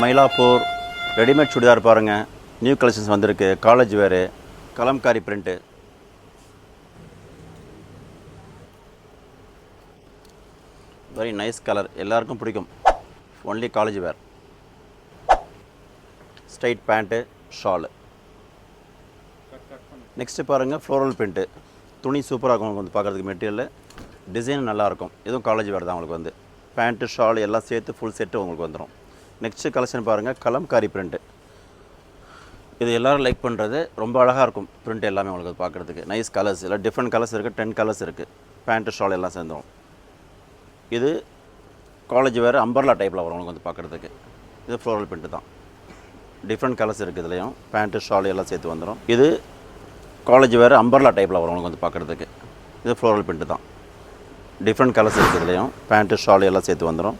Mylapore readymade churidar பாருங்கள். New collections வந்திருக்கு. College வேறு Kalamkari print. Very nice colour, எல்லாருக்கும் பிடிக்கும். Only college wear. Straight pant, shawl. Next பாருங்கள், ஃப்ளோரல் பிரிண்ட்டு. துணி சூப்பராக இருக்கும் உங்களுக்கு வந்து பார்க்குறதுக்கு. மெட்டீரியல் டிசைன் நல்லாயிருக்கும். இதுவும் காலேஜ் வேர் தான் உங்களுக்கு வந்து. பேண்ட்டு ஷால் எல்லாம் சேர்த்து ஃபுல் செட்டு உங்களுக்கு வந்துடும். நெக்ஸ்ட்டு கலெக்ஷன் பாருங்கள், கலம்காரி பிரிண்ட்டு. இது எல்லோரும் லைக் பண்ணுறது. ரொம்ப அழகாக இருக்கும் பிரிண்ட் எல்லாமே உங்களுக்கு பார்க்குறதுக்கு. நைஸ் கலர்ஸ், எல்லாம் டிஃப்ரெண்ட் கலர்ஸ் இருக்குது. 10 கலர்ஸ் இருக்குது. பேண்ட்டு ஷால் எல்லாம் சேர்ந்துடும். இது காலேஜ் வேறு அம்பர்லா டைப்பில் வரும் உங்களுக்கு வந்து பார்க்குறதுக்கு. இது ஃப்ளோரல் பிரிண்ட்டு தான். டிஃப்ரெண்ட் கலர்ஸ் இருக்குது இதுலேயும். பேண்ட்டு ஷால் எல்லாம் சேர்த்து வந்துடும். இது காலேஜ் வேறு அம்பர்லா டைப்பில் வரும் உங்களுக்கு வந்து பார்க்குறதுக்கு. இது ஃப்ளோரல் பிரிண்ட்டு தான். டிஃப்ரெண்ட் கலர்ஸ் இருக்குது இதுலேயும். பேண்ட்டு ஷால் எல்லாம் சேர்த்து வந்துடும்.